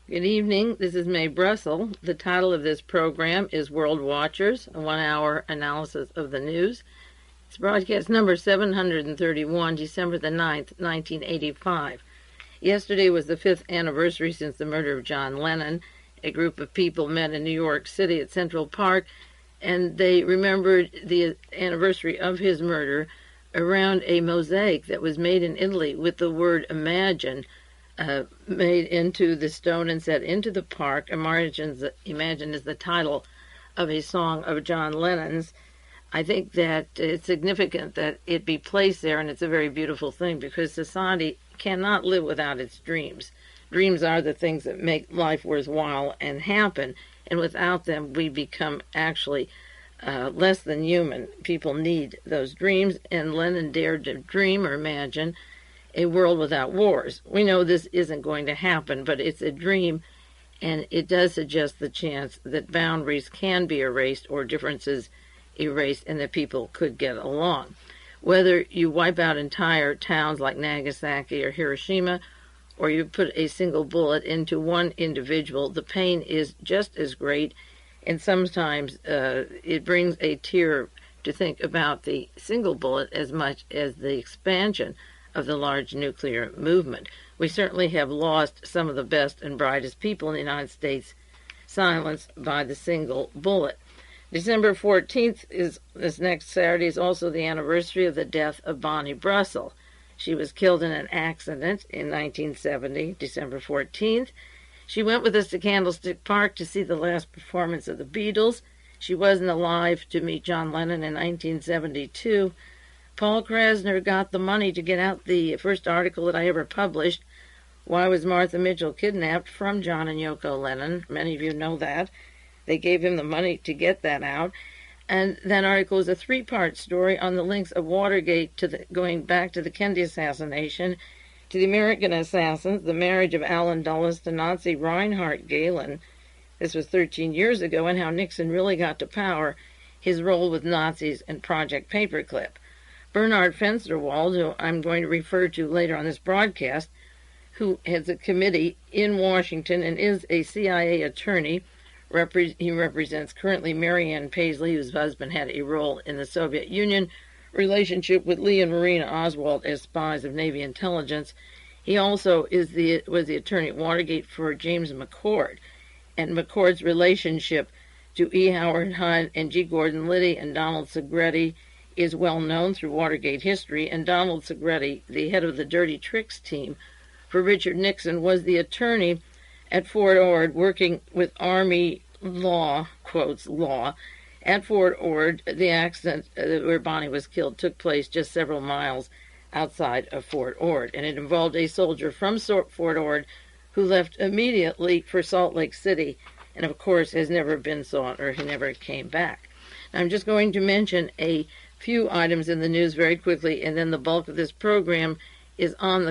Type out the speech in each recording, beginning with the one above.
Good evening. This is Mae Brussell. The title of this program is World Watchers, a 1-hour analysis of the news. It's broadcast number 731, December the 9th, 1985. Yesterday was the 5th anniversary since the murder of John Lennon. A group of people met in New York City at Central Park, and they remembered the anniversary of his murder around a mosaic that was made in Italy with the word imagine made into the stone and set into the park. Imagine is the title of a song of John Lennon's. I think that it's significant that it be placed there, and it's a very beautiful thing because society cannot live without its dreams. Dreams are the things that make life worthwhile and happen, and without them we become actually less than human. People need those dreams, and Lennon dared to dream or imagine a world without wars. We know this isn't going to happen, but it's a dream, and it does suggest the chance that boundaries can be erased or differences erased and that people could get along. Whether you wipe out entire towns like Nagasaki or Hiroshima, or you put a single bullet into one individual, the pain is just as great, and sometimes it brings a tear to think about the single bullet as much as the expansion of the large nuclear movement. We certainly have lost some of the best and brightest people in the United States, silenced by the single bullet. December 14th is this next Saturday is also the anniversary of the death of Mae Brussell. She was killed in an accident in 1970, December 14th. She went with us to Candlestick Park to see the last performance of the Beatles. She wasn't alive to meet John Lennon in 1972. Paul Krasner got the money to get out the first article that I ever published, Why Was Martha Mitchell Kidnapped, from John and Yoko Lennon. Many of you know that. They gave him the money to get that out. And that article is a 3-part story on the links of Watergate going back to the Kennedy assassination, to the American assassins, the marriage of Allen Dulles to Nazi Reinhard Gehlen. This was 13 years ago, and how Nixon really got to power, his role with Nazis, and Project Paperclip. Bernard Fensterwald, who I'm going to refer to later on this broadcast, who heads a committee in Washington and is a CIA attorney. He represents currently Marianne Paisley, whose husband had a role in the Soviet Union relationship with Lee and Marina Oswald as spies of Navy intelligence. He also was the attorney at Watergate for James McCord, and McCord's relationship to E. Howard Hunt and G. Gordon Liddy and Donald Segretti is well known through Watergate history, and Donald Segretti, the head of the Dirty Tricks team for Richard Nixon, was the attorney at Fort Ord working with Army law, quotes, law. At Fort Ord, the accident where Bonnie was killed took place just several miles outside of Fort Ord, and it involved a soldier from Fort Ord who left immediately for Salt Lake City, and of course has never been sought, or he never came back. Now, I'm just going to mention a few items in the news very quickly, and then the bulk of this program is on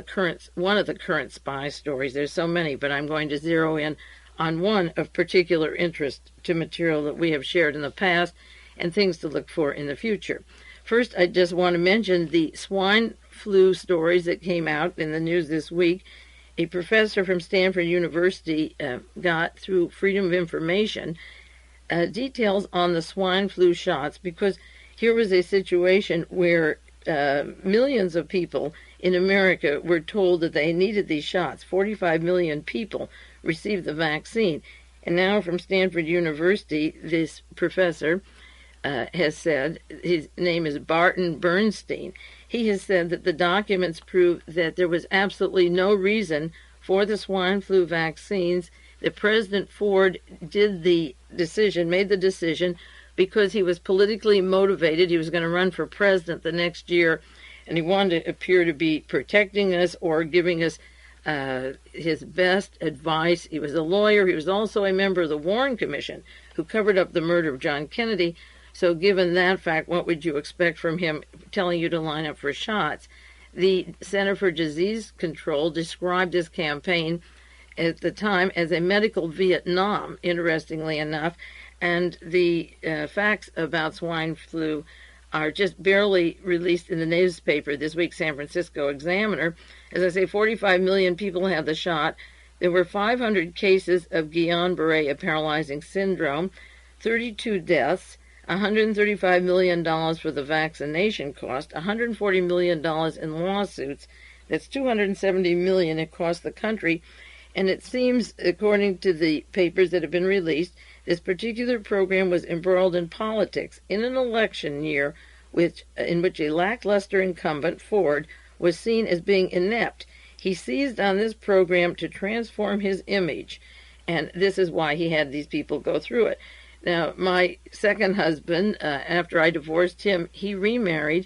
one of the current spy stories. There's so many, but I'm going to zero in on one of particular interest to material that we have shared in the past and things to look for in the future. First, I just want to mention the swine flu stories that came out in the news this week. A professor from Stanford University got, through Freedom of Information, details on the swine flu shots, because here was a situation where millions of people in America were told that they needed these shots. 45 million people received the vaccine. And now from Stanford University, this professor has said, his name is Barton Bernstein, he has said that the documents prove that there was absolutely no reason for the swine flu vaccines, that President Ford made the decision because he was politically motivated. He was going to run for president the next year, and he wanted to appear to be protecting us or giving us his best advice. He was a lawyer. He was also a member of the Warren Commission, who covered up the murder of John Kennedy. So given that fact, what would you expect from him telling you to line up for shots? The Center for Disease Control described his campaign at the time as a medical Vietnam, interestingly enough, and the facts about swine flu are just barely released in the newspaper this week, San Francisco Examiner. As I say, 45 million people had the shot. There were 500 cases of Guillain-Barré paralyzing syndrome, 32 deaths, $135 million for the vaccination cost, $140 million in lawsuits. That's $270 million it cost the country. And it seems, according to the papers that have been released, this particular program was embroiled in politics in an election year in which a lackluster incumbent, Ford, was seen as being inept. He seized on this program to transform his image, and this is why he had these people go through it. Now, my second husband, after I divorced him, he remarried.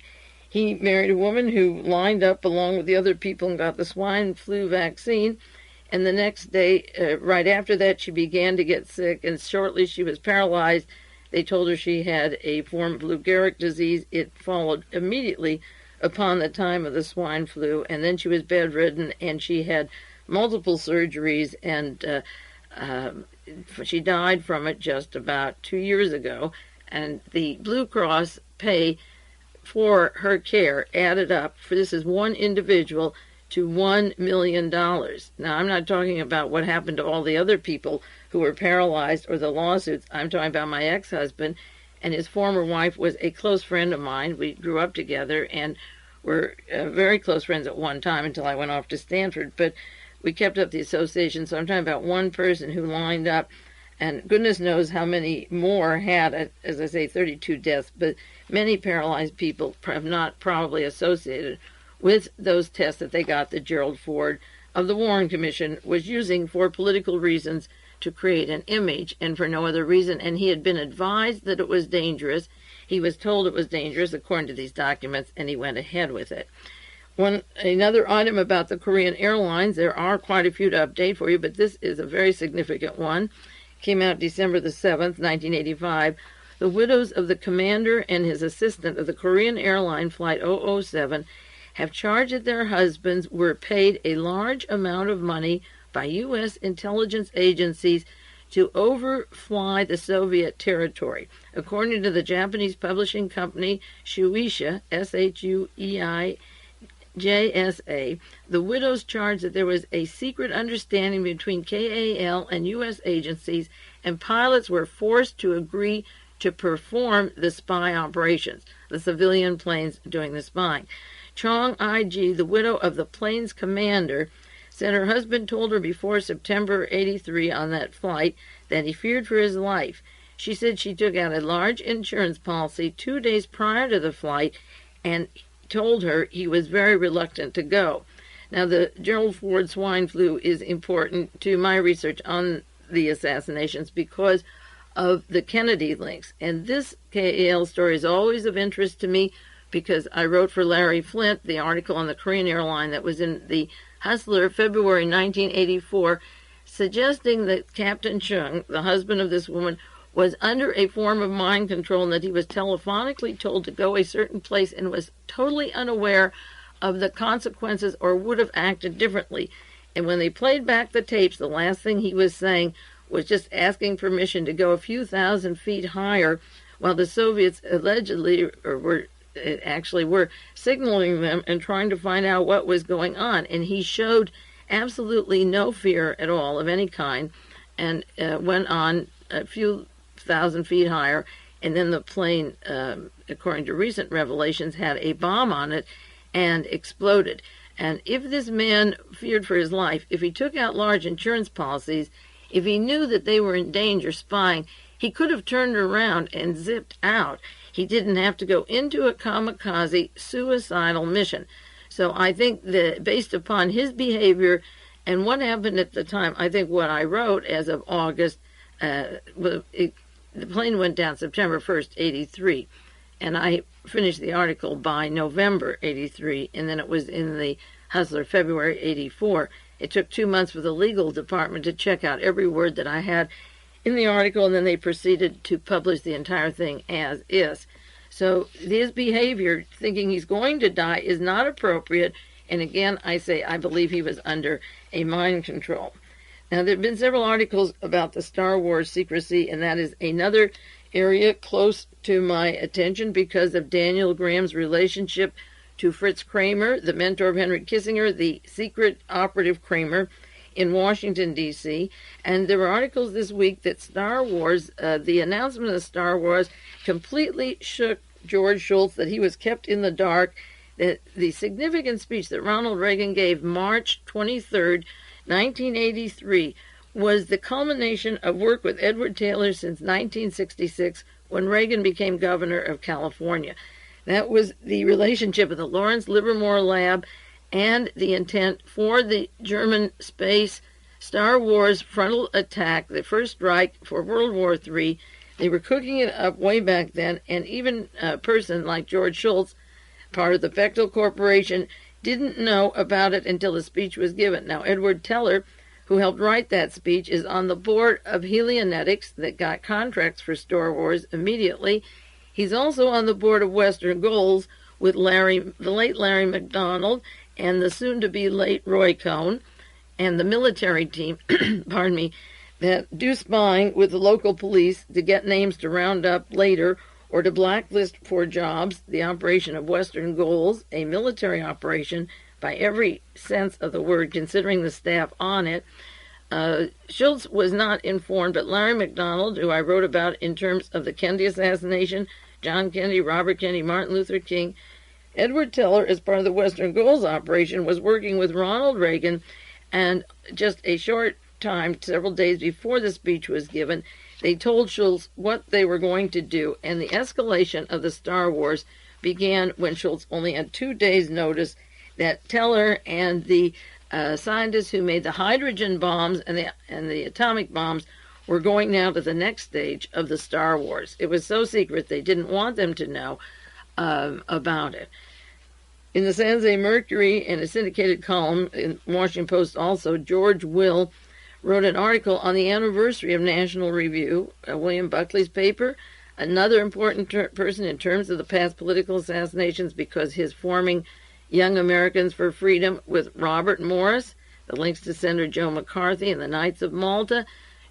He married a woman who lined up along with the other people and got the swine flu vaccine. And the next day, right after that, she began to get sick, and shortly she was paralyzed. They told her she had a form of Lou Gehrig's disease. It followed immediately upon the time of the swine flu, and then she was bedridden, and she had multiple surgeries, and she died from it just about 2 years ago. And the Blue Cross pay for her care added up, for this is one individual, to $1 million. Now, I'm not talking about what happened to all the other people who were paralyzed or the lawsuits. I'm talking about my ex-husband, and his former wife was a close friend of mine. We grew up together and were very close friends at one time until I went off to Stanford, but we kept up the association. So I'm talking about one person who lined up, and goodness knows how many more had, as I say, 32 deaths, but many paralyzed people have not probably associated with those tests that they got that Gerald Ford of the Warren Commission was using for political reasons to create an image and for no other reason. And he had been advised that it was dangerous. He was told it was dangerous according to these documents, and he went ahead with it. Another item about the Korean Airlines, there are quite a few to update for you, but this is a very significant one. Came out December the 7th, 1985. The widows of the commander and his assistant of the Korean Airline Flight 007 have charged that their husbands were paid a large amount of money by U.S. intelligence agencies to overfly the Soviet territory. According to the Japanese publishing company Shueisha, Shueijsa, the widows charged that there was a secret understanding between KAL and U.S. agencies, and pilots were forced to agree to perform the spy operations, the civilian planes doing the spying. Chong I.G., the widow of the plane's commander, said her husband told her before September 83 on that flight that he feared for his life. She said she took out a large insurance policy 2 days prior to the flight and told her he was very reluctant to go. Now, the Gerald Ford swine flu is important to my research on the assassinations because of the Kennedy links. And this KAL story is always of interest to me because I wrote for Larry Flint the article on the Korean airline that was in the Hustler, February 1984, suggesting that Captain Chung, the husband of this woman, was under a form of mind control and that he was telephonically told to go a certain place and was totally unaware of the consequences or would have acted differently. And when they played back the tapes, the last thing he was saying was just asking permission to go a few thousand feet higher while the Soviets allegedly were signaling them and trying to find out what was going on. And he showed absolutely no fear at all of any kind and went on a few thousand feet higher. And then the plane, according to recent revelations, had a bomb on it and exploded. And if this man feared for his life, if he took out large insurance policies, if he knew that they were in danger spying, he could have turned around and zipped out. He didn't have to go into a kamikaze suicidal mission. So I think that based upon his behavior and what happened at the time, I think what I wrote as of August, the plane went down September 1st, 83. And I finished the article by November 83, and then it was in the Hustler February 84. It took 2 months for the legal department to check out every word that I had in the article, and then they proceeded to publish the entire thing as is. So his behavior, thinking he's going to die, is not appropriate. And again, I say I believe he was under a mind control. Now, there have been several articles about the Star Wars secrecy, and that is another area close to my attention because of Daniel Graham's relationship to Fritz Kramer, the mentor of Henry Kissinger, the secret operative Kramer. in Washington, D.C., and there were articles this week that Star Wars, the announcement of Star Wars, completely shook George Shultz, that he was kept in the dark. That the significant speech that Ronald Reagan gave March 23rd, 1983, was the culmination of work with Edward Taylor since 1966, when Reagan became governor of California. That was the relationship of the Lawrence Livermore Lab and the intent for the German space Star Wars frontal attack, the first Reich for World War III. They were cooking it up way back then, and even a person like George Shultz, part of the Bechtel Corporation, didn't know about it until the speech was given. Now, Edward Teller, who helped write that speech, is on the board of Helionetics that got contracts for Star Wars immediately. He's also on the board of Western Goals with the late Larry McDonald and the soon-to-be late Roy Cohn, and the military team, pardon me, that do spying with the local police to get names to round up later or to blacklist for jobs. The operation of Western Goals, a military operation by every sense of the word, considering the staff on it. Schultz was not informed, but Larry McDonald, who I wrote about in terms of the Kennedy assassination, John Kennedy, Robert Kennedy, Martin Luther King, Edward Teller, as part of the Western Goals operation, was working with Ronald Reagan, and just a short time, several days before the speech was given, they told Schultz what they were going to do, and the escalation of the Star Wars began when Schultz only had 2 days' notice that Teller and the scientists who made the hydrogen bombs and the atomic bombs were going now to the next stage of the Star Wars. It was so secret they didn't want them to know about it. In the San Jose Mercury and a syndicated column in Washington Post also, George Will wrote an article on the anniversary of National Review, William Buckley's paper, another important person in terms of the past political assassinations because his forming Young Americans for Freedom with Robert Morris, the links to Senator Joe McCarthy and the Knights of Malta,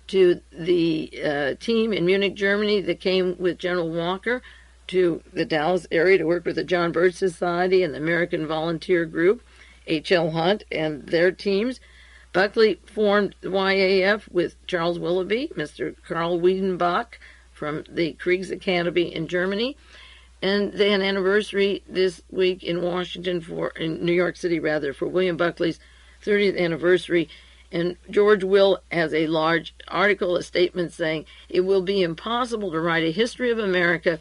to the team in Munich, Germany that came with General Walker to the Dallas area to work with the John Birch Society and the American Volunteer Group, H.L. Hunt and their teams. Buckley formed the YAF with Charles Willoughby, Mr. Karl Wiedenbach from the Kriegs Academy in Germany, and they had an anniversary this week in New York City, for William Buckley's 30th anniversary. And George Will has a large article, a statement saying, "It will be impossible to write a history of America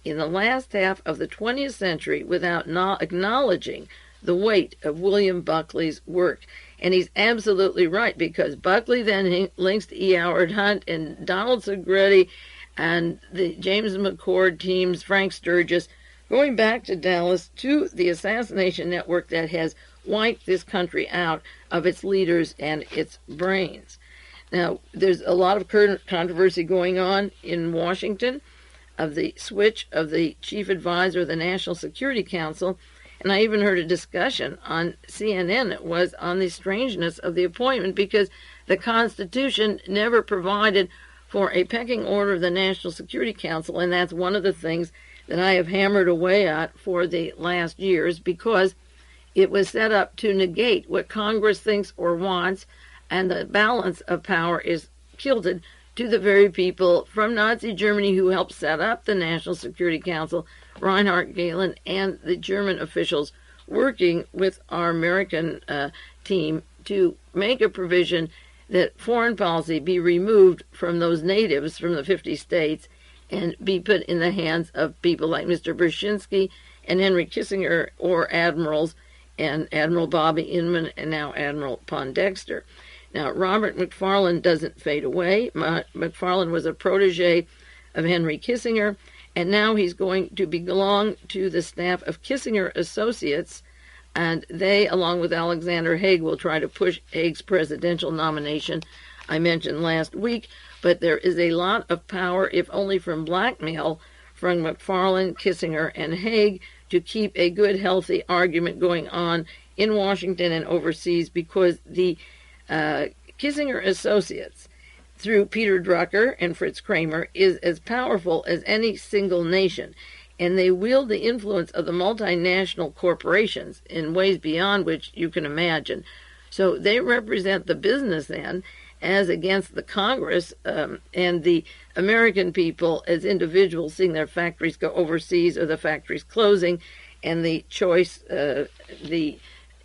in the last half of the 20th century without acknowledging the weight of William Buckley's work." And he's absolutely right, because Buckley then links to E. Howard Hunt and Donald Segretti and the James McCord teams, Frank Sturgis, going back to Dallas to the assassination network that has wiped this country out of its leaders and its brains. Now, there's a lot of controversy going on in Washington of the switch of the chief advisor of the National Security Council, and I even heard a discussion on CNN, it was, on the strangeness of the appointment, because the Constitution never provided for a pecking order of the National Security Council, and that's one of the things that I have hammered away at for the last years, because it was set up to negate what Congress thinks or wants, and the balance of power is tilted to the very people from Nazi Germany who helped set up the National Security Council, Reinhard Gehlen, and the German officials working with our American team to make a provision that foreign policy be removed from those natives from the 50 states and be put in the hands of people like Mr. Brzezinski and Henry Kissinger, or admirals, and Admiral Bobby Inman, and now Admiral Pondexter. Now, Robert McFarland doesn't fade away. McFarland was a protege of Henry Kissinger, and now he's going to belong to the staff of Kissinger Associates, and they, along with Alexander Haig, will try to push Haig's presidential nomination I mentioned last week. But there is a lot of power, if only from blackmail, from McFarland, Kissinger, and Haig to keep a good, healthy argument going on in Washington and overseas, because the Kissinger Associates, through Peter Drucker and Fritz Kramer, is as powerful as any single nation, and they wield the influence of the multinational corporations in ways beyond which you can imagine. So they represent the business end as against the Congress and the American people as individuals seeing their factories go overseas or the factories closing, and the choice, the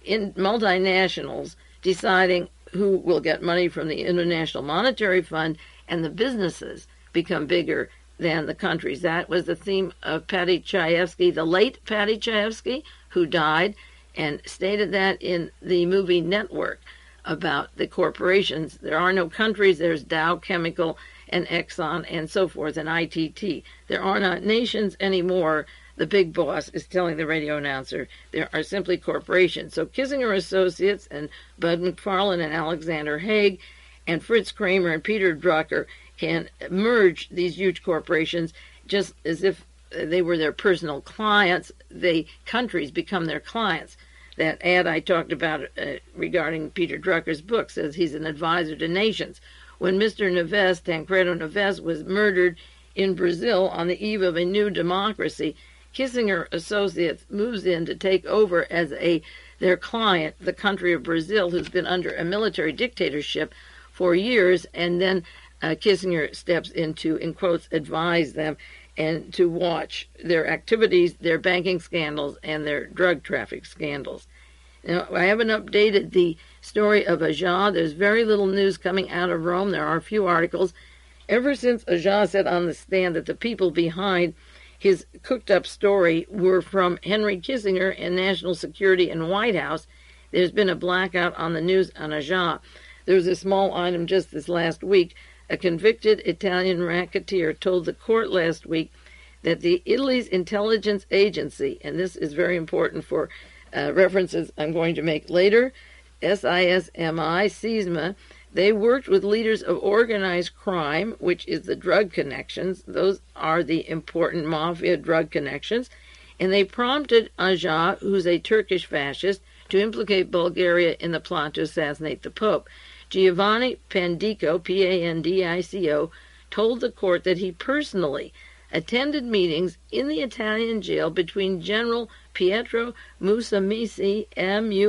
multinationals deciding who will get money from the International Monetary Fund, and the businesses become bigger than the countries. That was the theme of Patty Chayefsky, the late Patty Chayefsky, who died, and stated that in the movie Network about the corporations. There are no countries. There's Dow Chemical and Exxon and so forth, and ITT. There are not nations anymore. The big boss is telling the radio announcer there are simply corporations. So Kissinger Associates and Bud McFarlane and Alexander Haig and Fritz Kramer and Peter Drucker can merge these huge corporations just as if they were their personal clients. The countries become their clients. That ad I talked about regarding Peter Drucker's book says he's an advisor to nations. When Mr. Neves, Tancredo Neves, was murdered in Brazil on the eve of a new democracy, Kissinger Associates moves in to take over as their client, the country of Brazil, who's been under a military dictatorship for years, and then Kissinger steps in to, in quotes, advise them and to watch their activities, their banking scandals, and their drug traffic scandals. Now, I haven't updated the story of Agca. There's very little news coming out of Rome. There are a few articles. Ever since Agca said on the stand that the people behind his cooked-up story were from Henry Kissinger and National Security and White House, there's been a blackout on the news on Agca. There was a small item just this last week. A convicted Italian racketeer told the court last week that the Italy's intelligence agency, and this is very important for references I'm going to make later, SISMI, they worked with leaders of organized crime, which is the drug connections. Those are the important Mafia drug connections. And they prompted Agca, who's a Turkish fascist, to implicate Bulgaria in the plot to assassinate the Pope. GIOVANNI PANDICO, P-A-N-D-I-C-O, told the court that he personally attended meetings in the Italian jail between General Pietro Musumeci, M-U-S-U-M-E-C-I,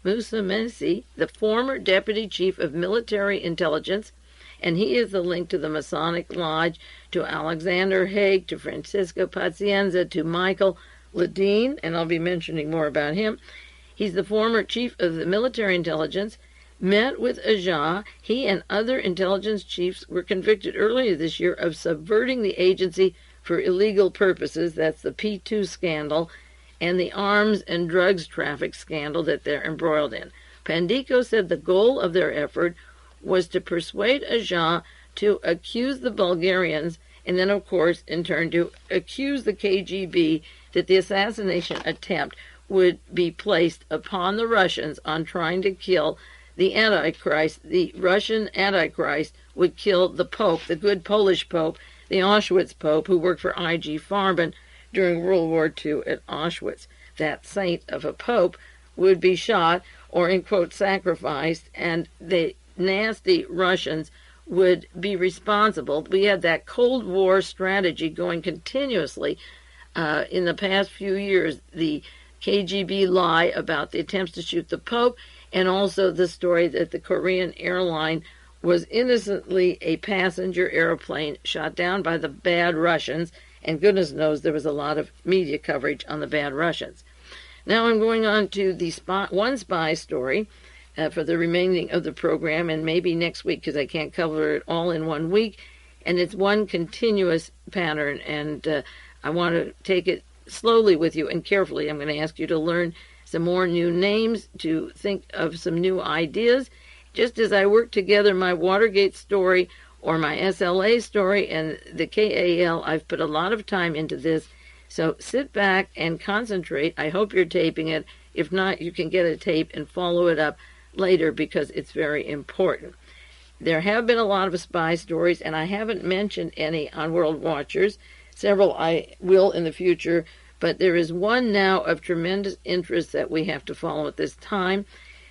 Musumeci, the former deputy chief of military intelligence, and he is the link to the Masonic Lodge, to Alexander Haig, to Francisco Pazienza, to Michael Ledeen, and I'll be mentioning more about him. He's the former chief of the military intelligence, met with Agca. He and other intelligence chiefs were convicted earlier this year of subverting the agency for illegal purposes. That's the P2 scandal and the arms and drugs traffic scandal that they're embroiled in. Pandico said the goal of their effort was to persuade Agca to accuse the Bulgarians and then, of course, in turn to accuse the KGB that the assassination attempt would be placed upon the Russians on trying to kill the Antichrist. The Russian Antichrist would kill the Pope, the good Polish Pope, the Auschwitz Pope, who worked for I.G. Farben during World War II at Auschwitz. That saint of a Pope would be shot or, in quote, sacrificed, and the nasty Russians would be responsible. We had that Cold War strategy going continuously in the past few years. The KGB lie about the attempts to shoot the Pope, and also the story that the Korean airline was innocently a passenger airplane shot down by the bad Russians, and goodness knows there was a lot of media coverage on the bad Russians. Now I'm going on to the one spy story for the remaining of the program, and maybe next week because I can't cover it all in 1 week, and it's one continuous pattern, and I want to take it slowly with you and carefully. I'm going to ask you to learn some more new names, to think of some new ideas. Just as I work together my Watergate story or my SLA story and the KAL, I've put a lot of time into this. So sit back and concentrate. I hope you're taping it. If not, you can get a tape and follow it up later because it's very important. There have been a lot of spy stories, and I haven't mentioned any on World Watchers. Several I will in the future, but there is one now of tremendous interest that we have to follow at this time.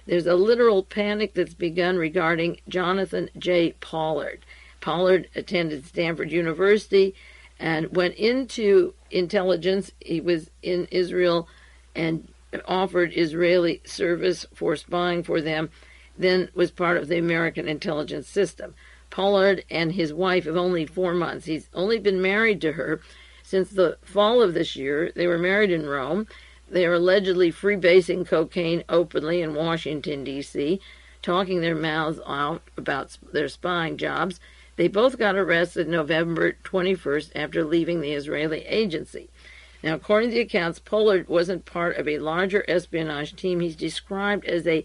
There's a literal panic that's begun regarding Jonathan J. Pollard. Pollard attended Stanford University and went into intelligence. He was in Israel and offered Israeli service for spying for them, then was part of the American intelligence system. Pollard and his wife of only 4 months. He's only been married to her since the fall of this year. They were married in Rome. They are allegedly freebasing cocaine openly in Washington, D.C., talking their mouths out about their spying jobs. They both got arrested November 21st after leaving the Israeli agency. Now, according to the accounts, Pollard wasn't part of a larger espionage team. He's described as a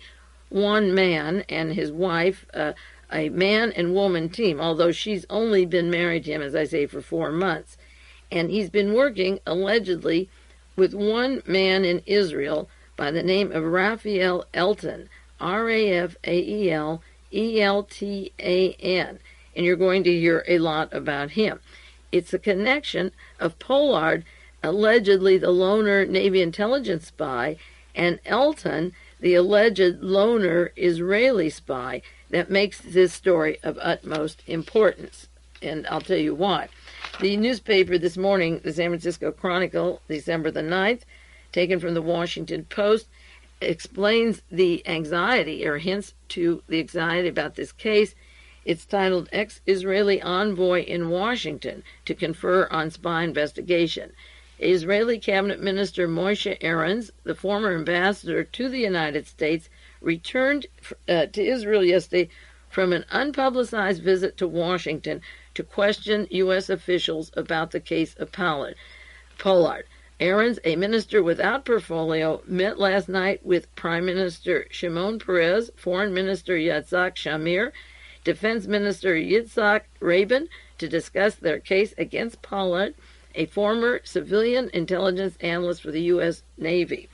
one-man and his wife, a man and woman team, although she's only been married to him, as I say, for 4 months. And he's been working, allegedly, with one man in Israel by the name of Rafael Eitan, Rafael Eltan, and you're going to hear a lot about him. It's a connection of Pollard, allegedly the loner Navy intelligence spy, and Eitan, the alleged loner Israeli spy, that makes this story of utmost importance. And I'll tell you why. The newspaper this morning, the San Francisco Chronicle, December the 9th, taken from the Washington Post, explains the anxiety, or hints to the anxiety about this case. It's titled, Ex-Israeli Envoy in Washington to Confer on Spy Investigation. Israeli Cabinet Minister Moshe Aaron, the former ambassador to the United States, returned to Israel yesterday from an unpublicized visit to Washington to question U.S. officials about the case of Pollard. Aaron, a minister without portfolio, met last night with Prime Minister Shimon Peres, Foreign Minister Yitzhak Shamir, Defense Minister Yitzhak Rabin, to discuss their case against Pollard, a former civilian intelligence analyst for the U.S. Navy.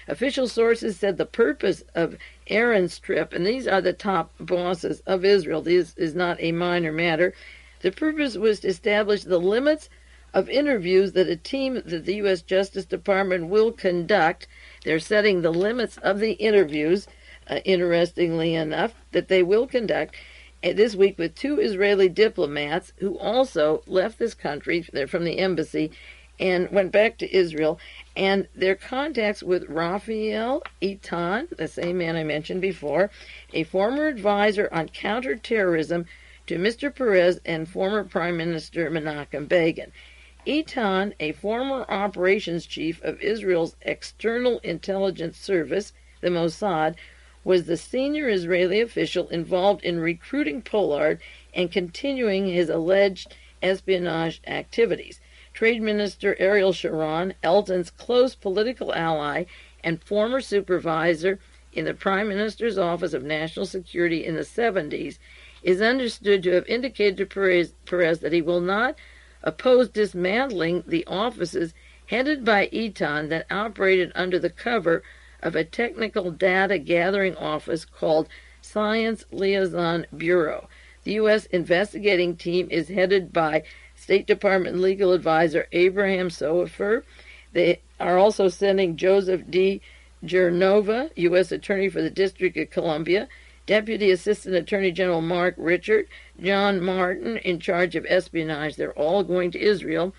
Official sources said the purpose of Aaron's trip, and these are the top bosses of Israel, this is not a minor matter, the purpose was to establish the limits of interviews that a team that the U.S. Justice Department will conduct. They're setting the limits of the interviews, interestingly enough, that they will conduct this week with 2 Israeli diplomats who also left this country. They're from the embassy and went back to Israel. And their contacts with Rafael Eitan, the same man I mentioned before, a former advisor on counterterrorism to Mr. Peres and former Prime Minister Menachem Begin. Eitan, a former operations chief of Israel's external intelligence service, the Mossad, was the senior Israeli official involved in recruiting Pollard and continuing his alleged espionage activities. Trade Minister Ariel Sharon, Elton's close political ally and former supervisor in the Prime Minister's Office of National Security in the 70s, is understood to have indicated to Peres that he will not oppose dismantling the offices headed by Eitan that operated under the cover of a technical data gathering office called Science Liaison Bureau. The U.S. investigating team is headed by State Department legal advisor Abraham Sofer. They are also sending Joseph D. Gernova, U.S. Attorney for the District of Columbia, Deputy Assistant Attorney General Mark Richard, John Martin, in charge of espionage. They're all going to Israel.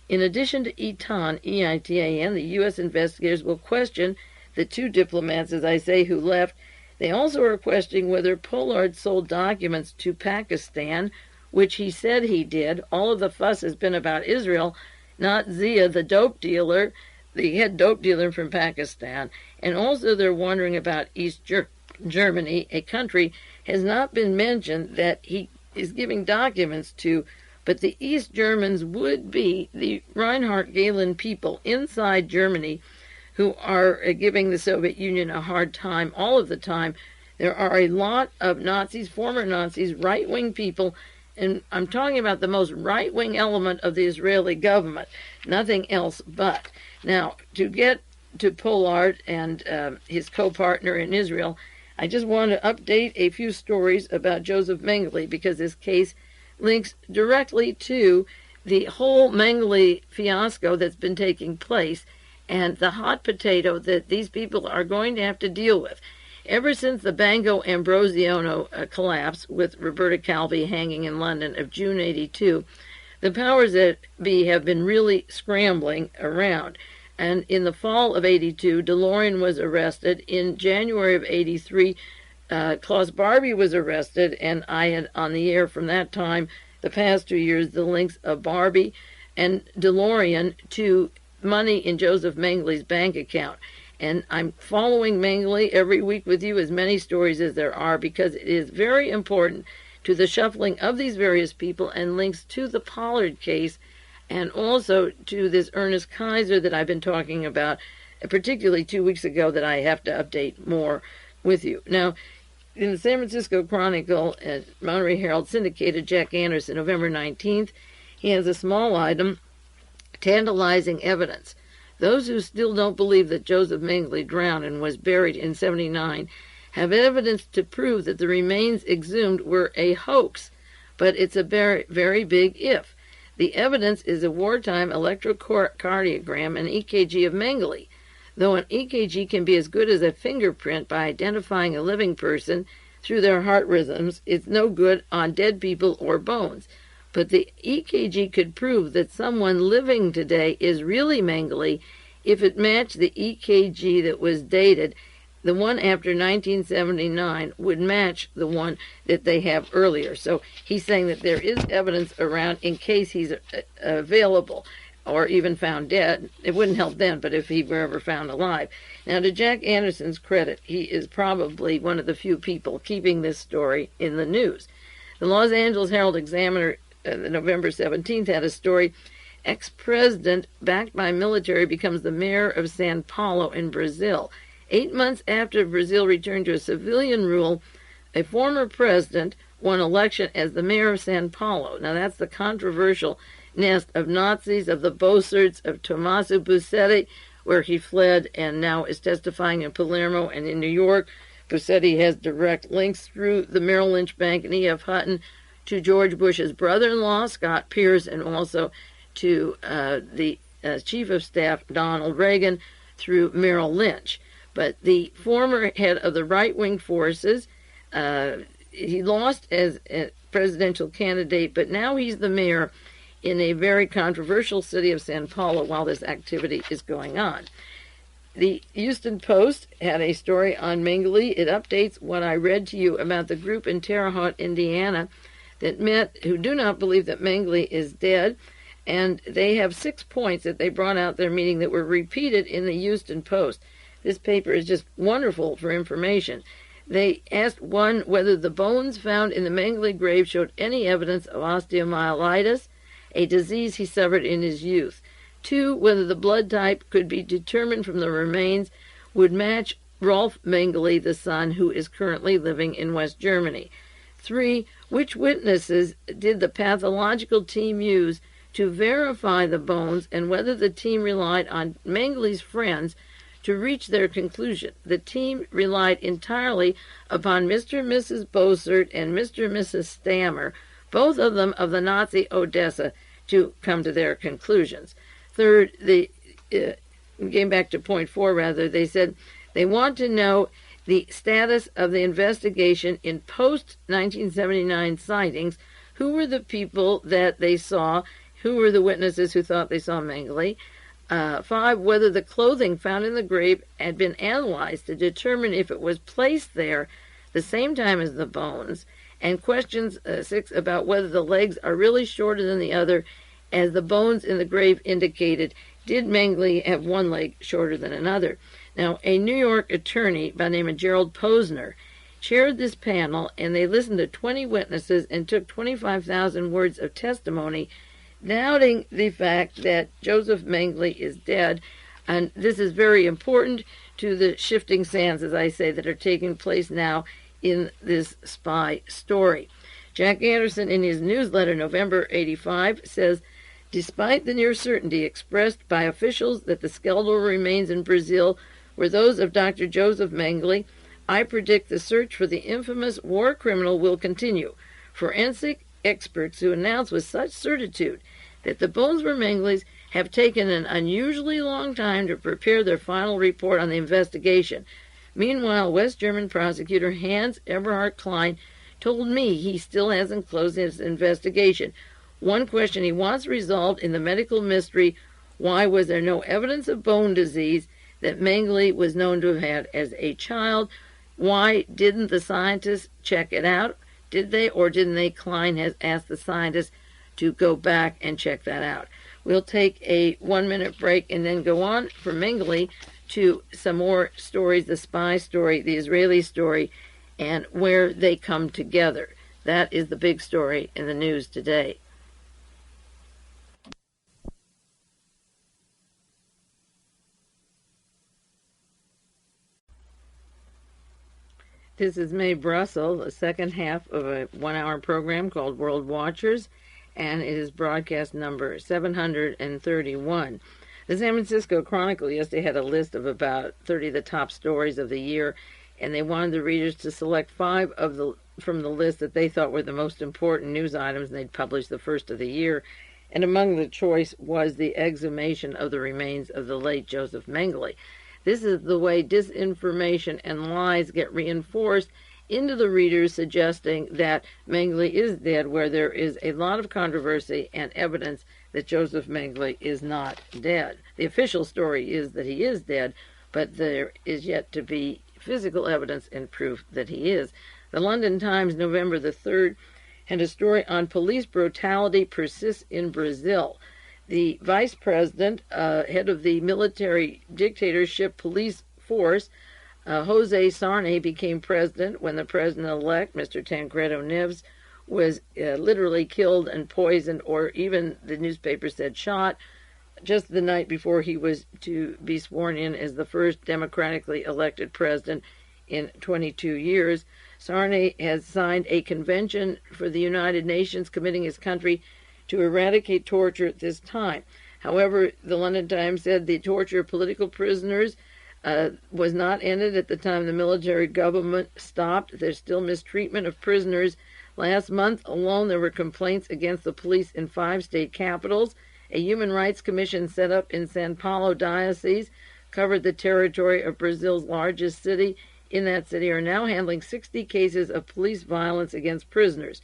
In addition to Eitan, E-I-T-A-N, the U.S. investigators will question the 2 diplomats, as I say, who left. They also are questioning whether Pollard sold documents to Pakistan, which he said he did. All of the fuss has been about Israel, not Zia, the dope dealer, the head dope dealer from Pakistan. And also they're wondering about East Germany, a country has not been mentioned that he is giving documents to, but the East Germans would be the Reinhard Gehlen people inside Germany who are giving the Soviet Union a hard time all of the time. There are a lot of Nazis, former Nazis, right-wing people, and I'm talking about the most right-wing element of the Israeli government, nothing else but. Now, to get to Pollard and his co-partner in Israel, I just want to update a few stories about Josef Mengele, because this case links directly to the whole Mengele fiasco that's been taking place and the hot potato that these people are going to have to deal with. Ever since the Banco Ambrosiano collapse with Roberta Calvi hanging in London of June 82, the powers that be have been really scrambling around. And in the fall of 82, DeLorean was arrested. In January of 83, Klaus Barbie was arrested, and I had on the air from that time, the past 2 years, the links of Barbie and DeLorean to money in Josef Mengele's bank account. And I'm following Mengele every week with you, as many stories as there are, because it is very important to the shuffling of these various people and links to the Pollard case, and also to this Ernest Keiser that I've been talking about, particularly 2 weeks ago, that I have to update more with you. Now, in the San Francisco Chronicle, Monterey Herald syndicated Jack Anderson, November 19th, he has a small item, tantalizing evidence. Those who still don't believe that Josef Mengele drowned and was buried in 79 have evidence to prove that the remains exhumed were a hoax, but it's a very, very big if. The evidence is a wartime electrocardiogram and EKG of Mengele. Though an EKG can be as good as a fingerprint by identifying a living person through their heart rhythms, it's no good on dead people or bones. But the EKG could prove that someone living today is really Mengele if it matched the EKG that was dated. The one after 1979 would match the one that they have earlier. So he's saying that there is evidence around in case he's available or even found dead. It wouldn't help then, but if he were ever found alive. Now, to Jack Anderson's credit, he is probably one of the few people keeping this story in the news. The Los Angeles Herald-Examiner, November 17th, had a story, ex-president backed by military becomes the mayor of São Paulo in Brazil. 8 months after Brazil returned to a civilian rule, a former president won election as the mayor of São Paulo. Now, that's the controversial nest of Nazis, of the Bossards, of Tomasi Buscetta, where he fled and now is testifying in Palermo and in New York. Buscetta has direct links through the Merrill Lynch Bank and E.F. Hutton to George Bush's brother-in-law, Scott Pierce, and also to the chief of staff, Donald Reagan, through Merrill Lynch. But the former head of the right-wing forces, he lost as a presidential candidate, but now he's the mayor in a very controversial city of São Paulo while this activity is going on. The Houston Post had a story on Mengele. It updates what I read to you about the group in Terre Haute, Indiana, that met, who do not believe that Mengele is dead, and they have 6 points that they brought out their meeting that were repeated in the Houston Post. This paper is just wonderful for information. They asked, 1, whether the bones found in the Mengele grave showed any evidence of osteomyelitis, a disease he suffered in his youth. 2, whether the blood type could be determined from the remains would match Rolf Mengele, the son, who is currently living in West Germany. 3, which witnesses did the pathological team use to verify the bones, and whether the team relied on Mengele's friends to reach their conclusion. The team relied entirely upon Mr. and Mrs. Bossard and Mr. and Mrs. Stammer, both of them of the Nazi Odessa, to come to their conclusions. Third, came back to point 4, rather, they said they want to know the status of the investigation in post-1979 sightings. Who were the people that they saw? Who were the witnesses who thought they saw Mengele? 5, whether the clothing found in the grave had been analyzed to determine if it was placed there the same time as the bones. And questions 6, about whether the legs are really shorter than the other, as the bones in the grave indicated. Did Mengele have one leg shorter than another? Now, a New York attorney by the name of Gerald Posner chaired this panel, and they listened to 20 witnesses and took 25,000 words of testimony, doubting the fact that Josef Mengele is dead. And this is very important to the shifting sands, as I say, that are taking place now in this spy story. Jack Anderson, in his newsletter, November 85, says, despite the near certainty expressed by officials that the skeletal remains in Brazil were those of Dr. Josef Mengele, I predict the search for the infamous war criminal will continue. Forensic experts who announce with such certitude that the bones were Mengele's have taken an unusually long time to prepare their final report on the investigation. Meanwhile, West German prosecutor Hans Eberhard Klein told me he still hasn't closed his investigation. One question he wants resolved in the medical mystery, Why was there no evidence of bone disease that Mengele was known to have had as a child? Why didn't the scientists check it out? Did they or didn't they? Klein has asked the scientists to go back and check that out. We'll take a 1-minute break and then go on from Mengele to some more stories, the spy story, the Israeli story, and where they come together. That is the big story in the news today. This is Mae Brussell, the second half of a 1-hour program called World Watchers, and it is broadcast number 731. The San Francisco Chronicle yesterday had a list of about 30 of the top stories of the year, and they wanted the readers to select 5 from the list that they thought were the most important news items, and they'd publish the first of the year. And among the choice was the exhumation of the remains of the late Josef Mengele. This is the way disinformation and lies get reinforced into the readers, suggesting that Mengele is dead, where there is a lot of controversy and evidence that Josef Mengele is not dead. The official story is that he is dead, but there is yet to be physical evidence and proof that he is. The London Times, November the 3rd, had a story on police brutality persists in Brazil. The vice president, head of the military dictatorship police force, Jose Sarney, became president when the president-elect, Mr. Tancredo Neves, was literally killed and poisoned, or even the newspaper said shot, just the night before he was to be sworn in as the first democratically elected president in 22 years. Sarney has signed a convention for the United Nations committing his country to eradicate torture at this time. However, the London Times said the torture of political prisoners was not ended at the time the military government stopped. There's still mistreatment of prisoners. Last month alone, there were complaints against the police in 5 state capitals. A human rights commission set up in São Paulo diocese covered the territory of Brazil's largest city. In that city are now handling 60 cases of police violence against prisoners.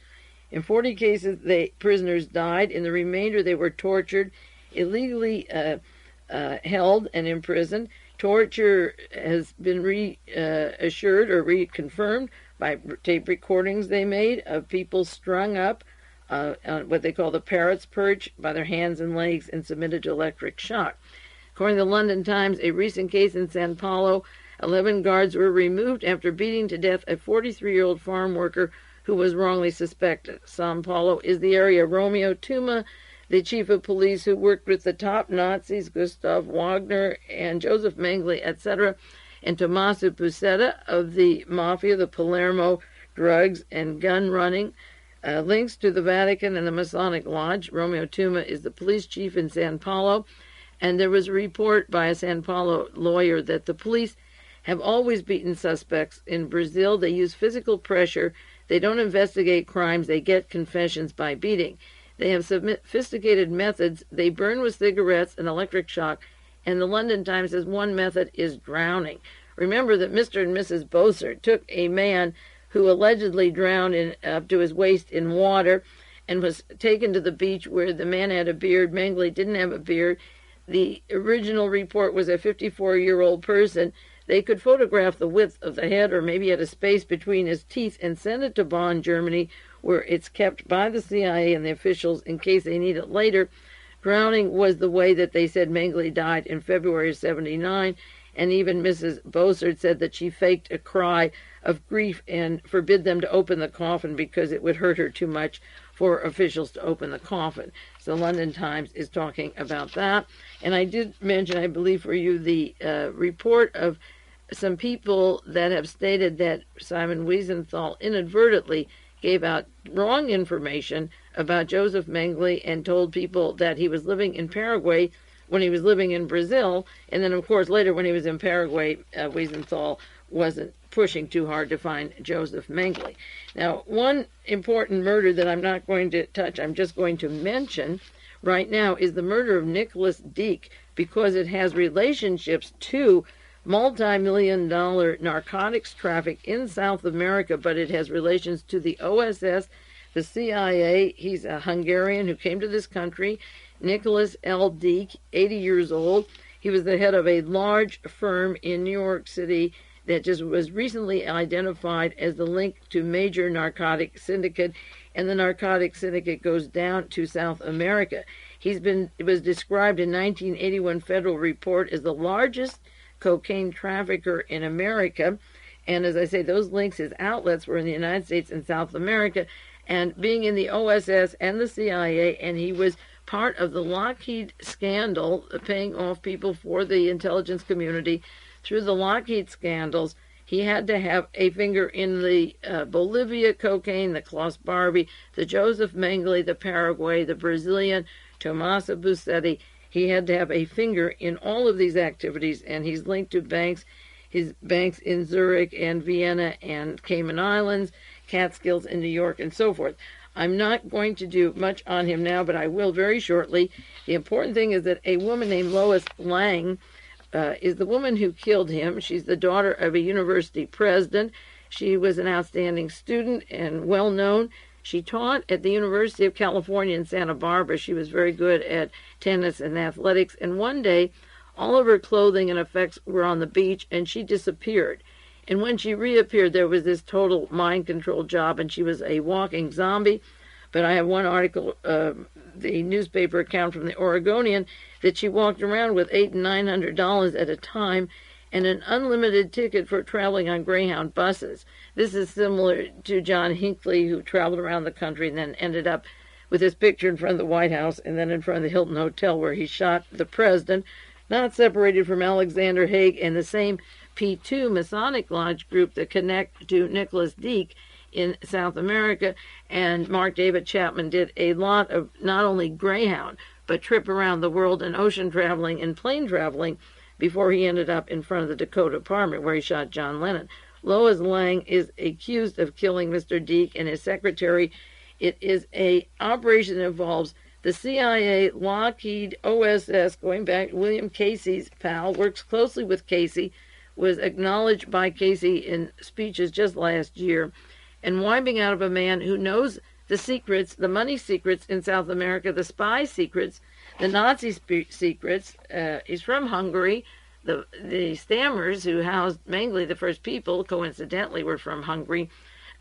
In 40 cases, prisoners died. In the remainder, they were tortured, illegally held and imprisoned. Torture has been reassured or reconfirmed by tape recordings they made of people strung up on what they call the parrot's perch by their hands and legs and submitted to electric shock. According to the London Times, a recent case in São Paulo, 11 guards were removed after beating to death a 43-year-old farm worker who was wrongly suspected. São Paulo is the area of Romeo Tuma, the chief of police who worked with the top Nazis, Gustav Wagner and Josef Mengele, etc., and Tomasi Buscetta of the Mafia, the Palermo drugs and gun running, links to the Vatican and the Masonic Lodge. Romeo Tuma is the police chief in São Paulo, and there was a report by a São Paulo lawyer that the police have always beaten suspects in Brazil. They use physical pressure. They don't investigate crimes. They get confessions by beating. They have sophisticated methods. They burn with cigarettes and electric shock. And the London Times says one method is drowning. Remember that Mr. and Mrs. Bossert took a man who allegedly drowned up to his waist in water and was taken to the beach where the man had a beard. Mengele didn't have a beard. The original report was a 54-year-old person. They could photograph the width of the head or maybe at a space between his teeth and send it to Bonn, Germany, where it's kept by the CIA and the officials in case they need it later. Drowning was the way that they said Mengele died in February of 79, and even Mrs. Bossert said that she faked a cry of grief and forbid them to open the coffin because it would hurt her too much for officials to open the coffin. So the London Times is talking about that. And I did mention, I believe for you, the report of some people that have stated that Simon Wiesenthal inadvertently gave out wrong information about Josef Mengele and told people that he was living in Paraguay when he was living in Brazil. And then, of course, later when he was in Paraguay, Wiesenthal wasn't pushing too hard to find Josef Mengele. Now, one important murder that I'm not going to touch, I'm just going to mention right now, is the murder of Nicholas DEAK, because it has relationships to multi-million-dollar narcotics traffic in South America, but it has relations to the OSS, The CIA, he's a Hungarian who came to this country, Nicholas L. DEAK, 80 years old. He was the head of a large firm in New York City that just was recently identified as the link to major narcotic syndicate, and the narcotic syndicate goes down to South America. It was described in 1981 federal report as the largest cocaine trafficker in America. And as I say, those links, his outlets were in the United States and South America, and being in the OSS and the CIA, and he was part of the Lockheed scandal, paying off people for the intelligence community. Through the Lockheed scandals, he had to have a finger in the Bolivia cocaine, the Klaus Barbie, the Josef Mengele, the Paraguay, the Brazilian, Tomasi Buscetta. He had to have a finger in all of these activities, and he's linked to banks, his banks in Zurich and Vienna and Cayman Islands, Catskills in New York, and so forth. I'm not going to do much on him now, but I will very shortly. The important thing is that a woman named Lois Lang is the woman who killed him. She's the daughter of a university president. She was an outstanding student and well-known. She taught at the University of California in Santa Barbara. She was very good at tennis and athletics. And one day, all of her clothing and effects were on the beach, and she disappeared. And when she reappeared, there was this total mind control job, and she was a walking zombie. But I have one article, the newspaper account from the Oregonian, that she walked around with $800 and $900 at a time and an unlimited ticket for traveling on Greyhound buses. This is similar to John Hinckley, who traveled around the country and then ended up with his picture in front of the White House and then in front of the Hilton Hotel, where he shot the president, not separated from Alexander Haig and the same P2 Masonic Lodge group that connect to Nicholas DEAK in South America. And Mark David Chapman did a lot of not only Greyhound, but trip around the world and ocean traveling and plane traveling before he ended up in front of the Dakota Department, where he shot John Lennon. Lois Lang is accused of killing Mr. DEAK and his secretary. It is a operation that involves the CIA, Lockheed, OSS, going back, William Casey's pal, works closely with Casey, was acknowledged by Casey in speeches just last year, and wiping out of a man who knows the secrets, the money secrets in South America, the spy secrets, the Nazi secrets. He's from Hungary. The Stammers, who housed Mengele, the first people, coincidentally, were from Hungary.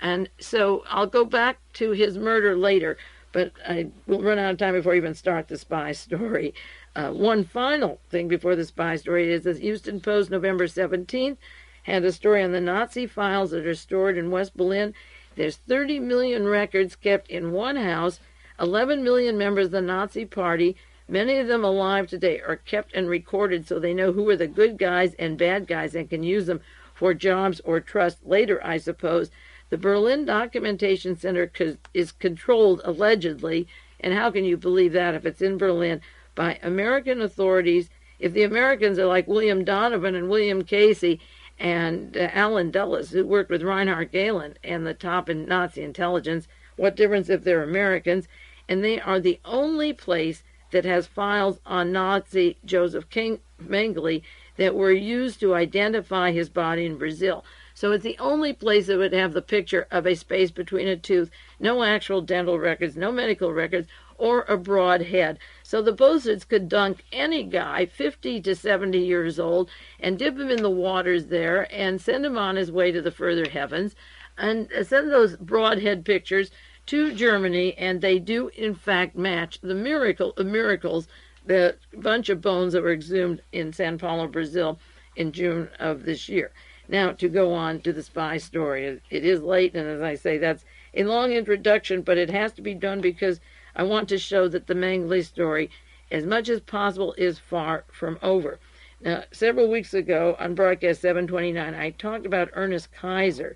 And so I'll go back to his murder later, but I will run out of time before I even start the spy story. One final thing before the spy story is the Houston Post, November 17th, had a story on the Nazi files that are stored in West Berlin. There's 30 million records kept in one house. 11 million members of the Nazi Party, many of them alive today, are kept and recorded so they know who are the good guys and bad guys and can use them for jobs or trust later, I suppose. The Berlin Documentation Center is controlled, allegedly, and how can you believe that if it's in Berlin, by American authorities. If the Americans are like William Donovan and William Casey and Alan Dulles, who worked with Reinhard Gehlen and the top in Nazi intelligence, what difference if they're Americans? And they are the only place that has files on Nazi Josef Mengele that were used to identify his body in Brazil. So it's the only place that would have the picture of a space between a tooth, no actual dental records, no medical records, or a broad head. So the Bosards could dunk any guy, 50 to 70 years old, and dip him in the waters there and send him on his way to the further heavens, and send those broad head pictures to Germany, and they do in fact match the miracle of miracles, the bunch of bones that were exhumed in Sao Paulo, Brazil in June of this year. Now, to go on to the spy story. It is late, and as I say, that's a long introduction, but it has to be done because I want to show that the Mengele story, as much as possible, is far from over. Now, several weeks ago on broadcast 729, I talked about Ernest Keiser,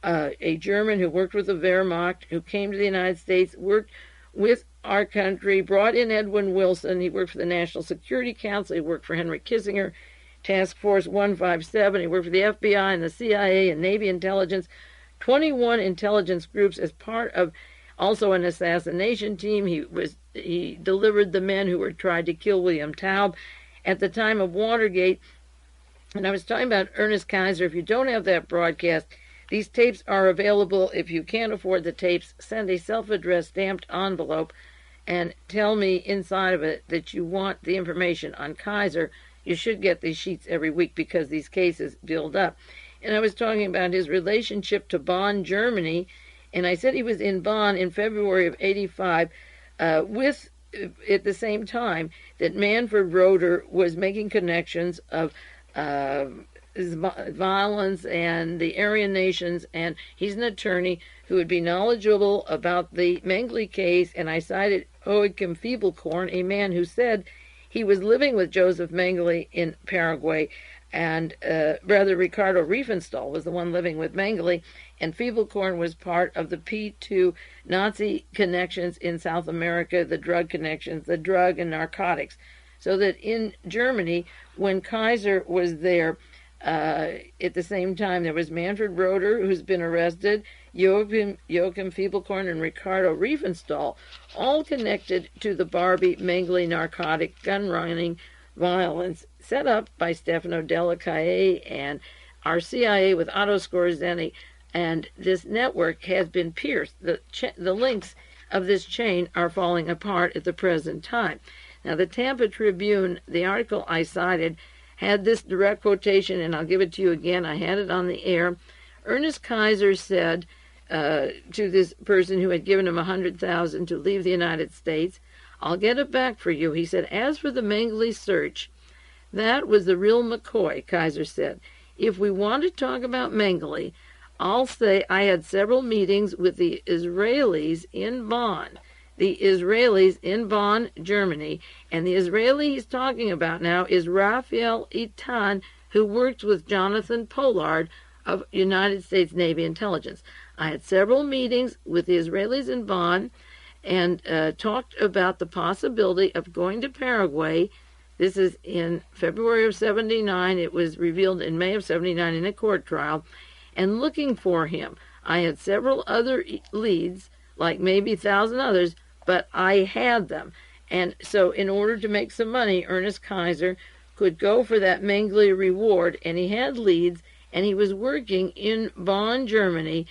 a German who worked with the Wehrmacht, who came to the United States, worked with our country, brought in Edwin Wilson. He worked for the National Security Council. He worked for Henry Kissinger, Task Force 157. He worked for the FBI and the CIA and Navy intelligence, 21 intelligence groups as part of also an assassination team. He delivered the men who were tried to kill William Taub at the time of Watergate. And I was talking about Ernest Keiser. If you don't have that broadcast, These tapes are available. If you can't afford the tapes, send a self-addressed stamped envelope and tell me inside of it that you want the information on Keiser. You should get these sheets every week because these cases build up. And I was talking about his relationship to Bonn, Germany, and I said he was in Bonn in February of '85 with, at the same time, that Manfred Roeder was making connections of violence and the Aryan nations, and he's an attorney who would be knowledgeable about the Mengele case, and I cited Joachim Fiebelkorn, a man who said he was living with Josef Mengele in Paraguay, and Ricardo Riefenstahl was the one living with Mengele, and Fiebelkorn was part of the P2 Nazi connections in South America, the drug connections, the drug and narcotics. So that in Germany, when Keiser was there, at the same time, there was Manfred Roeder, who's been arrested, Joachim Fiebelkorn, and Ricardo Riefenstahl, all connected to the Barbie Mengele narcotic gun running violence set up by Stefano, Delle, Chiaie, and our CIA with Otto Skorzeny. And this network has been pierced. The links of this chain are falling apart at the present time. Now, the Tampa Tribune, the article I cited, had this direct quotation, and I'll give it to you again. I had it on the air. Ernest Keiser said to this person who had given him $100,000 to leave the United States, "I'll get it back for you." He said, "As for the Mengele search, that was the real McCoy," Keiser said. "If we want to talk about Mengele, I'll say I had several meetings with the Israelis in Bonn." The Israelis in Bonn, Germany, and the Israeli he's talking about now is Rafael Eitan, who worked with Jonathan Pollard of United States Navy Intelligence. I had several meetings with the Israelis in Bonn and talked about the possibility of going to Paraguay. This is in February of '79. It was revealed in May of '79 in a court trial, and looking for him. I had several other leads, like maybe 1,000 others, but I had them. And so in order to make some money, Ernest Keiser could go for that Mengele reward, and he had leads, and he was working in Bonn, Germany,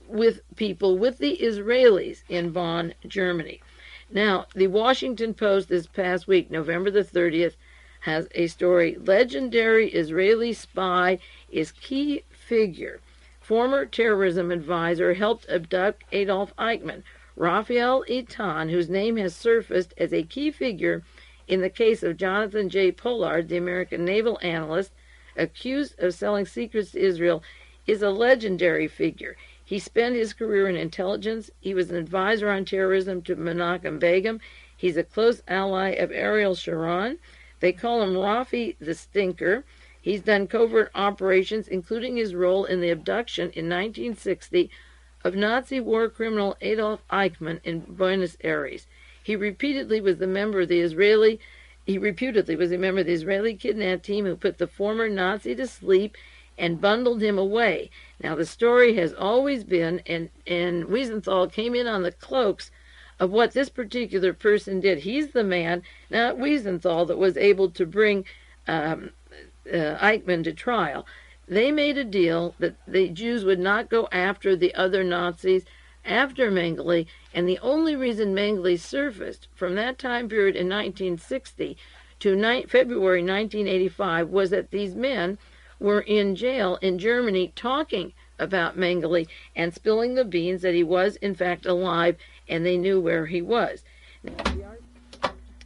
with people, with the Israelis in Bonn, Germany. Now, the Washington Post this past week, November the 30th, has a story, "Legendary Israeli spy is key figure. Former terrorism advisor helped abduct Adolf Eichmann." Rafael Eitan, whose name has surfaced as a key figure in the case of Jonathan J. Pollard, the American naval analyst accused of selling secrets to Israel, is a legendary figure. He spent his career in intelligence. He was an advisor on terrorism to Menachem Begin. He's a close ally of Ariel Sharon. They call him Rafi the Stinker. He's done covert operations, including his role in the abduction in 1960 of Nazi war criminal Adolf Eichmann in Buenos Aires. He reputedly was a member of the Israeli kidnap team who put the former Nazi to sleep and bundled him away. Now, the story has always been, and Wiesenthal came in on the cloaks of what this particular person did. He's the man, not Wiesenthal, that was able to bring Eichmann to trial. They made a deal that the Jews would not go after the other Nazis after Mengele, and the only reason Mengele surfaced from that time period in 1960 to February 1985 was that these men were in jail in Germany talking about Mengele and spilling the beans that he was in fact alive, and they knew where he was.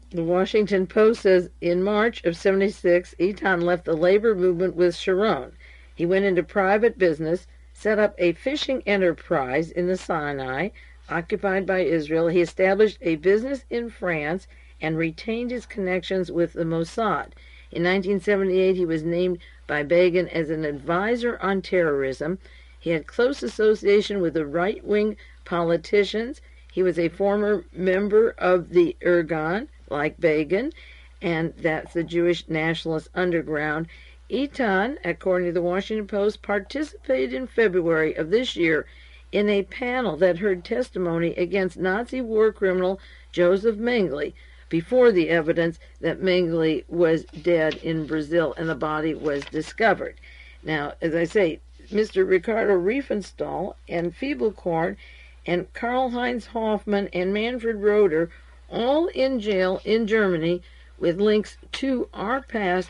The Washington Post says in March of '76, Eitan left the labor movement with Sharon. He went into private business, set up a fishing enterprise in the Sinai, occupied by Israel. He established a business in France and retained his connections with the Mossad. In 1978, he was named by Begin as an advisor on terrorism. He had close association with the right-wing politicians. He was a former member of the Irgun, like Begin, and that's the Jewish nationalist underground. Eitan, according to the Washington Post, participated in February of this year in a panel that heard testimony against Nazi war criminal Josef Mengele before the evidence that Mengele was dead in Brazil and the body was discovered. Now, as I say, Mr. Ricardo Riefenstahl and Fiebelkorn and Karl-Heinz Hoffmann and Manfred Roeder, all in jail in Germany, with links to our past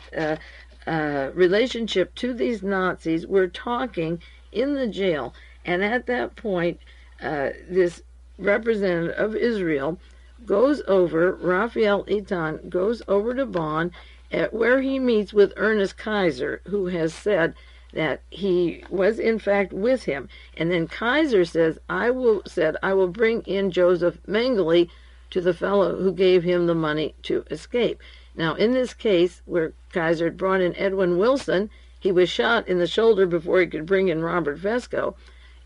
relationship to these Nazis, were talking in the jail. And at that point, this representative of Israel goes over, Rafael Eitan goes over to Bonn, where he meets with Ernest Keiser, who has said that he was in fact with him. And then Keiser says, I will bring in Josef Mengele to the fellow who gave him the money to escape. Now, in this case, where Keiser brought in Edwin Wilson, he was shot in the shoulder before he could bring in Robert Vesco.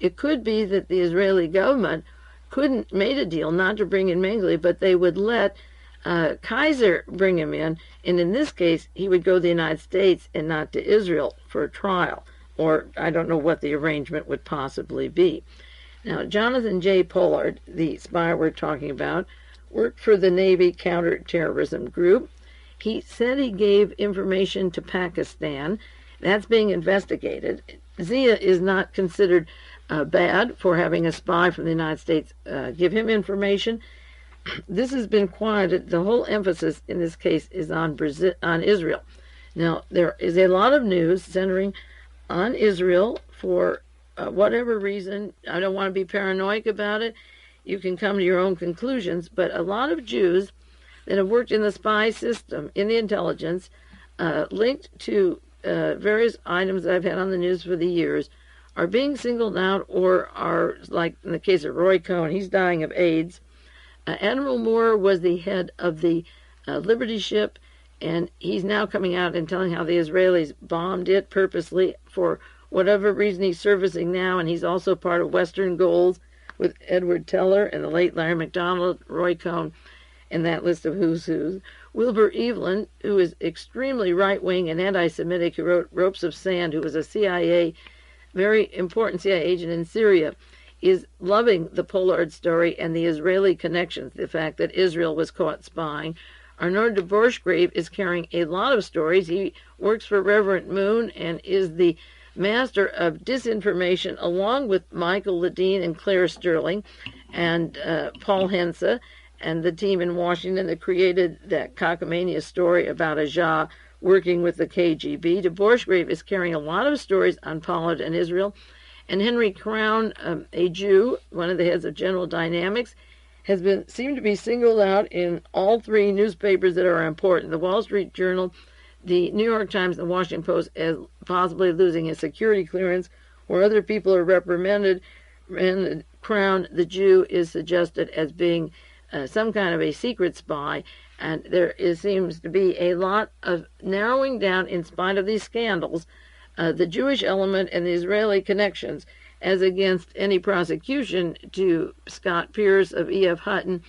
It could be that the Israeli government couldn't made a deal not to bring in Mengele, but they would let Keiser bring him in, and in this case, he would go to the United States and not to Israel for a trial, or I don't know what the arrangement would possibly be. Now, Jonathan J. Pollard, the spy we're talking about, worked for the Navy counterterrorism group. He said he gave information to Pakistan. That's being investigated. Zia is not considered bad for having a spy from the United States give him information. This has been quieted. The whole emphasis in this case is on Israel. Now, there is a lot of news centering on Israel for whatever reason. I don't want to be paranoid about it. You can come to your own conclusions, but a lot of Jews that have worked in the spy system, in the intelligence, linked to various items that I've had on the news for the years, are being singled out, or are, like in the case of Roy Cohn, he's dying of AIDS. Admiral Moore was the head of the Liberty ship, and he's now coming out and telling how the Israelis bombed it purposely for whatever reason. He's servicing now, and he's also part of Western Goals with Edward Teller and the late Larry McDonald, Roy Cohn, and that list of who's who. Wilbur Evelyn, who is extremely right-wing and anti-Semitic, who wrote Ropes of Sand, who was a very important CIA agent in Syria, is loving the Pollard story and the Israeli connections, the fact that Israel was caught spying. Arnaud de Borchgrave is carrying a lot of stories. He works for Reverend Moon and is the master of disinformation, along with Michael Ledeen and Claire Sterling and Paul Hense and the team in Washington that created that cockamamia story about Agca working with the KGB. De Borchgrave is carrying a lot of stories on Pollard and Israel. And Henry Crown, a Jew, one of the heads of General Dynamics, seemed to be singled out in all three newspapers that are important: the Wall Street Journal, the New York Times, and the Washington Post, as possibly losing his security clearance, where other people are reprimanded. And Crown, the Jew, is suggested as being some kind of a secret spy. And there seems to be a lot of narrowing down, in spite of these scandals, the Jewish element and the Israeli connections, as against any prosecution to Scott Pierce of E.F. Hutton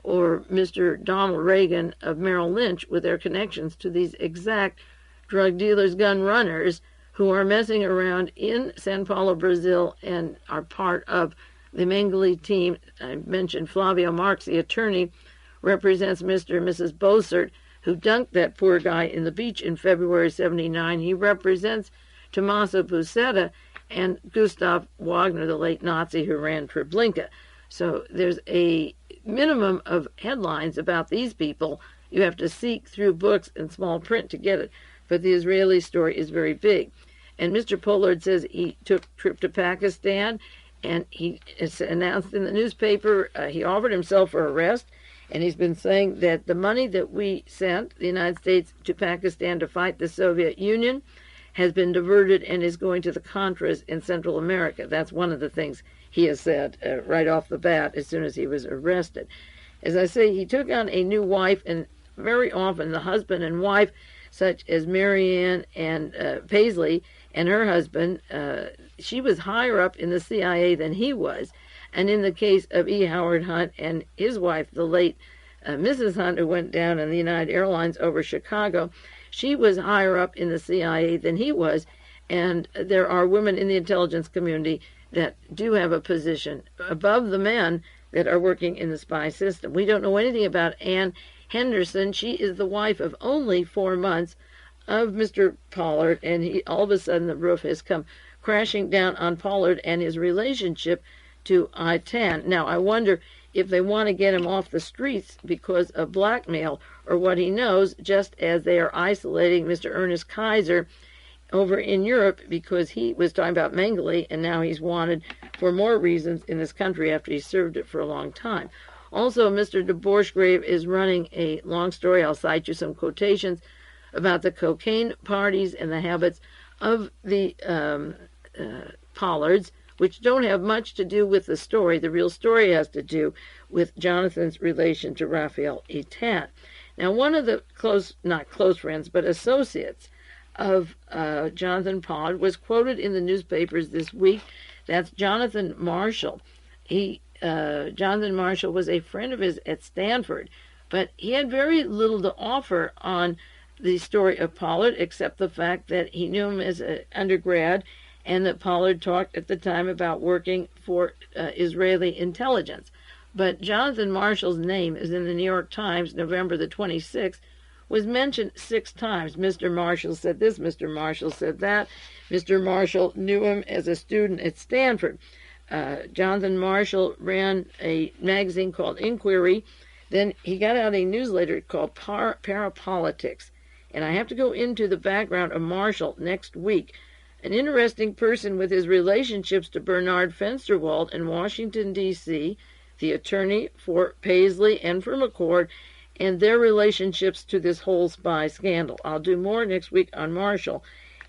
or Mr. Donald Reagan of Merrill Lynch, with their connections to these exact drug dealers, gun runners, who are messing around in Sao Paulo, Brazil, and are part of the Mengele team. I mentioned Flavio Marx, the attorney, represents Mr. and Mrs. Bossert, who dunked that poor guy in the beach in February 1979. He represents Tomasi Buscetta and Gustav Wagner, the late Nazi who ran Treblinka. So there's a minimum of headlines about these people. You have to seek through books and small print to get it. But the Israeli story is very big. And Mr. Pollard says he took a trip to Pakistan, and he announced in the newspaper he offered himself for arrest. And he's been saying that the money that we sent, the United States, to Pakistan to fight the Soviet Union, has been diverted and is going to the Contras in Central America. That's one of the things he has said right off the bat as soon as he was arrested. As I say, he took on a new wife, and very often the husband and wife, such as Marianne and Paisley and her husband, she was higher up in the CIA than he was. And in the case of E. Howard Hunt and his wife, the late Mrs. Hunt, who went down in the United Airlines over Chicago, she was higher up in the CIA than he was. And there are women in the intelligence community that do have a position above the men that are working in the spy system. We don't know anything about Ann Henderson. She is the wife of only 4 months of Mr. Pollard, and all of a sudden the roof has come crashing down on Pollard and his relationship to Eitan. Now, I wonder if they want to get him off the streets because of blackmail or what he knows, just as they are isolating Mr. Ernest Keiser over in Europe because he was talking about Mengele and now he's wanted for more reasons in this country after he served it for a long time. Also, Mr. de Borchgrave is running a long story. I'll cite you some quotations about the cocaine parties and the habits of the Pollards, which don't have much to do with the story. The real story has to do with Jonathan's relation to Rafael Eitan. Now, one of the not close friends, but associates of Jonathan Pollard was quoted in the newspapers this week. That's Jonathan Marshall. Jonathan Marshall was a friend of his at Stanford, but he had very little to offer on the story of Pollard except the fact that he knew him as an undergrad and that Pollard talked at the time about working for Israeli intelligence. But Jonathan Marshall's name is in the New York Times, November the 26th, was mentioned 6 times. Mr. Marshall said this, Mr. Marshall said that. Mr. Marshall knew him as a student at Stanford. Jonathan Marshall ran a magazine called Inquiry. Then he got out a newsletter called Parapolitics. And I have to go into the background of Marshall next week. An interesting person with his relationships to Bernard Fensterwald in Washington, D.C., the attorney for Paisley and for McCord, and their relationships to this whole spy scandal. I'll do more next week on Marshall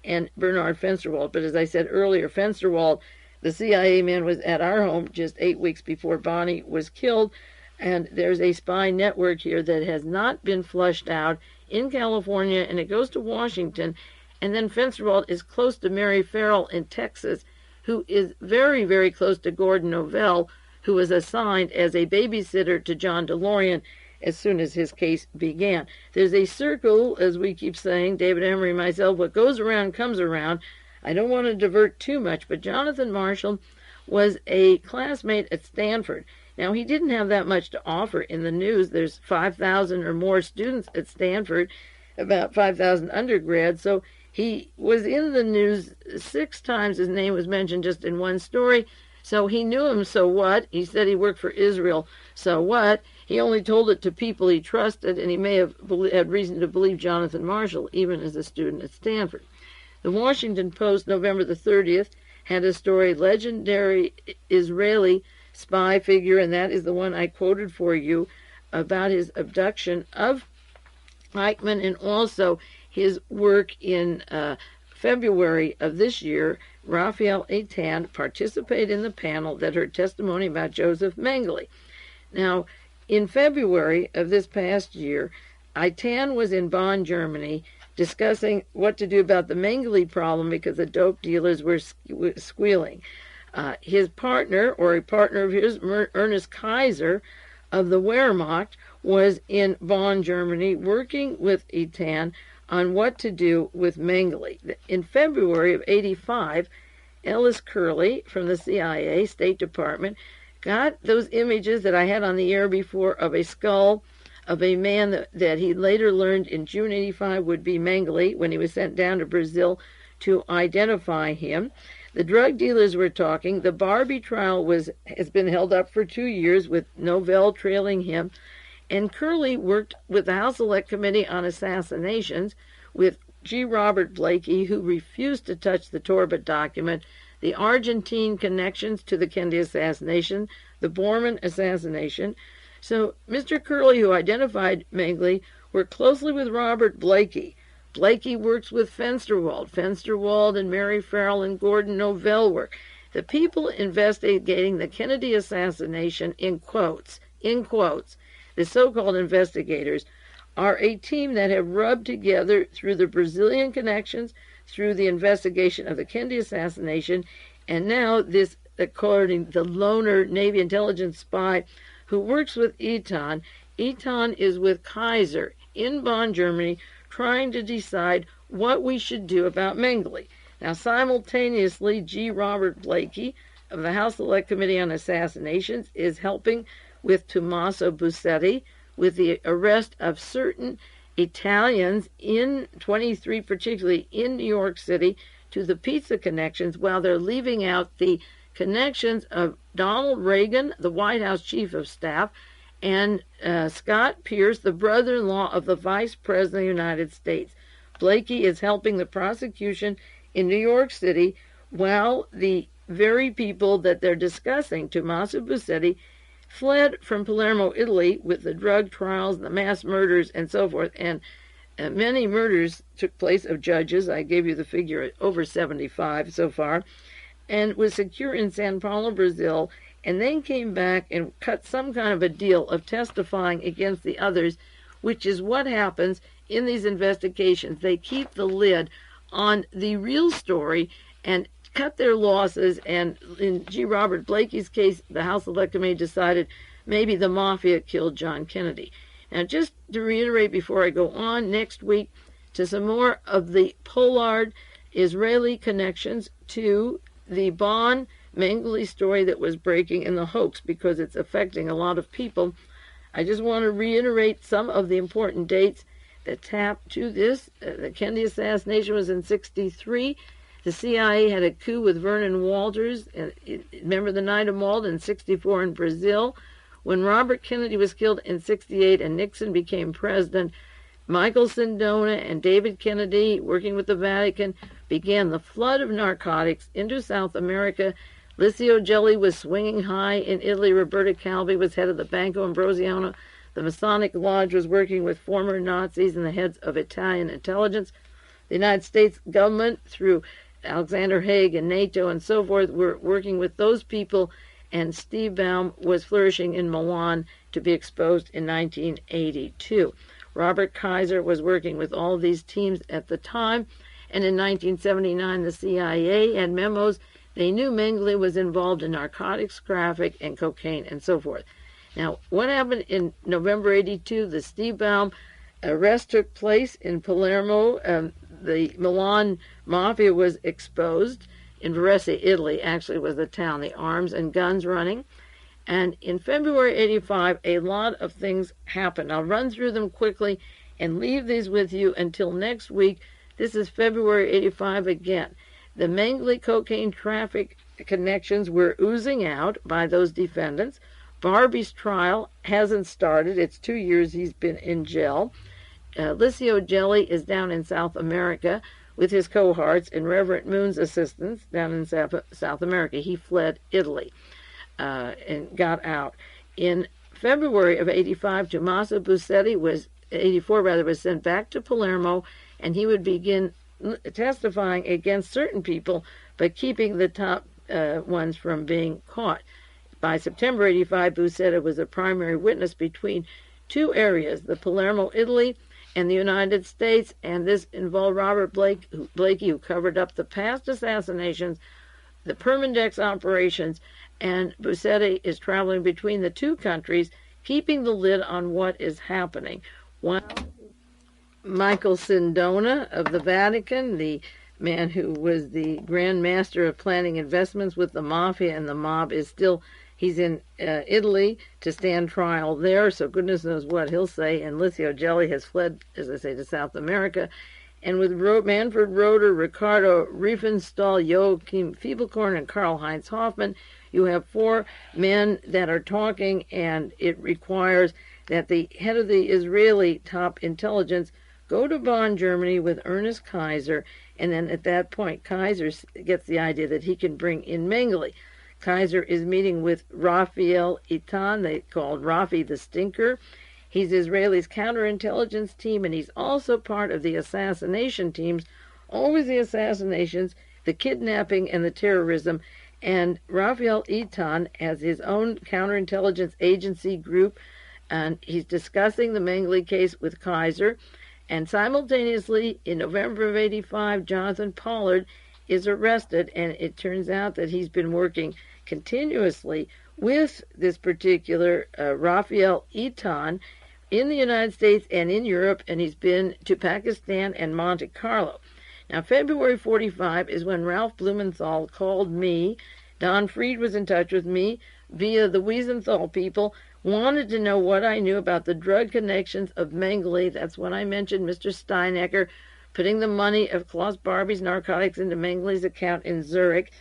and Bernard Fensterwald. But as I said earlier, Fensterwald, the CIA man, was at our home just 8 weeks before Bonnie was killed, and there's a spy network here that has not been flushed out in California, and it goes to Washington. And then Fensterwald is close to Mary Farrell in Texas, who is very, very close to Gordon Novell, who was assigned as a babysitter to John DeLorean as soon as his case began. There's a circle, as we keep saying, David Emery and myself, what goes around comes around. I don't want to divert too much, but Jonathan Marshall was a classmate at Stanford. Now, he didn't have that much to offer in the news. There's 5,000 or more students at Stanford, about 5,000 undergrads, so he was in the news 6 times. His name was mentioned just in one story. So he knew him, so what? He said he worked for Israel, so what? He only told it to people he trusted, and he may have had reason to believe Jonathan Marshall, even as a student at Stanford. The Washington Post, November the 30th, had a story, legendary Israeli spy figure, and that is the one I quoted for you, about his abduction of Eichmann and also his work in February of this year. Rafael Eitan participated in the panel that heard testimony about Josef Mengele. Now, in February of this past year, Eitan was in Bonn, Germany, discussing what to do about the Mengele problem because the dope dealers were squealing. His partner, or a partner of his, Ernest Keiser of the Wehrmacht, was in Bonn, Germany, working with Eitan on what to do with Mengele. In February of '85, Ellis Curley from the CIA, State Department, got those images that I had on the air before of a skull of a man that he later learned in June '85 would be Mengele when he was sent down to Brazil to identify him. The drug dealers were talking. The Barbie trial has been held up for 2 years with Novell trailing him. And Curley worked with the House Select Committee on Assassinations with G. Robert Blakey, who refused to touch the Torbett document, the Argentine connections to the Kennedy assassination, the Bormann assassination. So Mr. Curley, who identified Mengele, worked closely with Robert Blakey. Blakey works with Fensterwald. Fensterwald and Mary Farrell and Gordon Novell work. The people investigating the Kennedy assassination, in quotes, the so-called investigators, are a team that have rubbed together through the Brazilian connections, through the investigation of the Kennedy assassination, and now this, according to the loner Navy intelligence spy who works with Eitan. Eitan is with Keiser in Bonn, Germany, trying to decide what we should do about Mengele. Now, simultaneously, G. Robert Blakey of the House Select Committee on Assassinations is helping with Tommaso Buscetta with the arrest of certain Italians in 23, particularly in New York City, to the pizza connections while they're leaving out the connections of Donald Reagan, the White House Chief of Staff, and Scott Pierce, the brother-in-law of the Vice President of the United States. Blakey is helping the prosecution in New York City while the very people that they're discussing, Tomasi Buscetta, fled from Palermo, Italy, with the drug trials, the mass murders, and so forth. And many murders took place of judges. I gave you the figure, over 75 so far, and was secure in Sao Paulo, Brazil, and then came back and cut some kind of a deal of testifying against the others, which is what happens in these investigations. They keep the lid on the real story and cut their losses, and in G. Robert Blakey's case, the House Select Committee decided maybe the Mafia killed John Kennedy. Now, just to reiterate before I go on, next week to some more of the Pollard Israeli connections to the Bonn Mengele story that was breaking in the hoax, because it's affecting a lot of people. I just want to reiterate some of the important dates that tap to this. The Kennedy assassination was in 1963. The CIA had a coup with Vernon Walters. Remember the Night of Malta in 1964 in Brazil. When Robert Kennedy was killed in 1968 and Nixon became president, Michael Sindona and David Kennedy, working with the Vatican, began the flood of narcotics into South America. Licio Gelli was swinging high in Italy. Roberta Calvi was head of the Banco Ambrosiano. The Masonic Lodge was working with former Nazis and the heads of Italian intelligence. The United States government, through Alexander Haig and NATO and so forth, were working with those people, and Steve Baum was flourishing in Milan to be exposed in 1982. Robert Keiser was working with all these teams at the time, and in 1979 the CIA had memos. They knew Mengele was involved in narcotics, traffic, and cocaine, and so forth. Now, what happened in November 82? The Steve Baum arrest took place in Palermo. The Milan Mafia was exposed. In Varese, Italy, actually was the town, the arms and guns running. And in February 85, a lot of things happened. I'll run through them quickly and leave these with you until next week. This is February 85 again. The Mengele cocaine traffic connections were oozing out by those defendants. Barbie's trial hasn't started. It's 2 years he's been in jail. Licio Gelli is down in South America with his cohorts and Reverend Moon's assistants down in South America. He fled Italy and got out. In February of 85, Tomasi Buscetta was 84 rather was sent back to Palermo, and he would begin testifying against certain people, but keeping the top ones from being caught. By September 85, Buscetta was a primary witness between two areas, the Palermo, Italy, and the United States, and this involved Robert Blakey, who covered up the past assassinations, the Permindex operations, and Buscetta is traveling between the two countries, keeping the lid on what is happening. One, Michael Sindona of the Vatican, the man who was the Grand Master of planning investments with the Mafia and the mob, is still, he's in Italy to stand trial there, so goodness knows what he'll say. And Licio Gelli has fled, as I say, to South America. And with Manfred Roeder, Ricardo Riefenstahl, Joachim Fiebelkorn, and Karl-Heinz Hoffmann, you have four men that are talking, and it requires that the head of the Israeli top intelligence go to Bonn, Germany with Ernest Keiser, and then at that point Keiser gets the idea that he can bring in Mengele. Keiser is meeting with Rafael Eitan, they called Rafi the Stinker. He's Israeli's counterintelligence team, and he's also part of the assassination teams, always the assassinations, the kidnapping, and the terrorism. And Rafael Eitan has his own counterintelligence agency group, and he's discussing the Mengele case with Keiser. And simultaneously, in November of 85, Jonathan Pollard is arrested, and it turns out that he's been working continuously with this particular Rafael Eitan in the United States and in Europe, and he's been to Pakistan and Monte Carlo. Now, February 45 is when Ralph Blumenthal called me. Don Fried was in touch with me via the Wiesenthal people, wanted to know what I knew about the drug connections of Mengele. That's when I mentioned Mr. Steinecker, putting the money of Klaus Barbie's narcotics into Mengele's account in Zurich.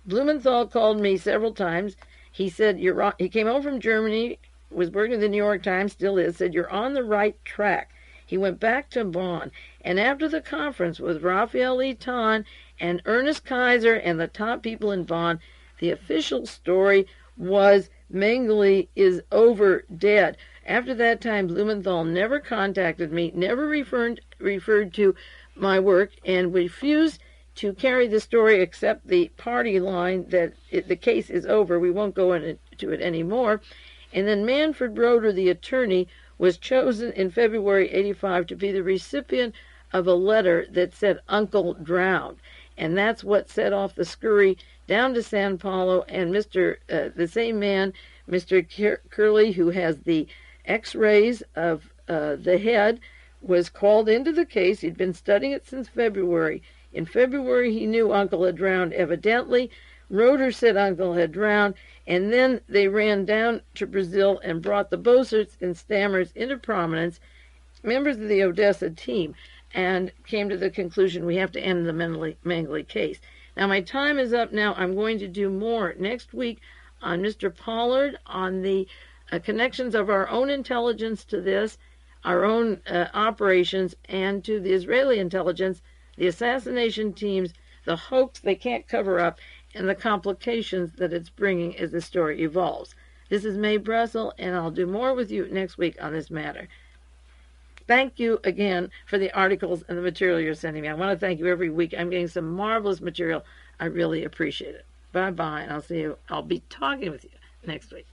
Blumenthal called me several times. He said, he came home from Germany, was working at the New York Times, still is, said, you're on the right track. He went back to Bonn, and after the conference with Rafael Eitan and Ernest Keiser and the top people in Bonn, the official story was Mengele is over dead. After that time, Blumenthal never contacted me, never referred to my work, and refused to carry the story except the party line that the case is over, we won't go into it anymore. And then Manfred Broder, the attorney, was chosen in February 85 to be the recipient of a letter that said Uncle drowned. And that's what set off the scurry down to Sao Paulo, and the same man, Mr. Curley, who has the x-rays of the head, was called into the case. He'd been studying it since February. In February, he knew Uncle had drowned, evidently. Roeder said Uncle had drowned, and then they ran down to Brazil and brought the Boserts and Stammers into prominence, members of the Odessa team, and came to the conclusion we have to end the Mengele case. Now, my time is up now. I'm going to do more next week on Mr. Pollard, on the connections of our own intelligence to this, our own operations, and to the Israeli intelligence, the assassination teams, the hoax they can't cover up, and the complications that it's bringing as the story evolves. This is Mae Brussell, and I'll do more with you next week on this matter. Thank you again for the articles and the material you're sending me. I want to thank you every week. I'm getting some marvelous material. I really appreciate it. Bye-bye, and I'll be talking with you next week.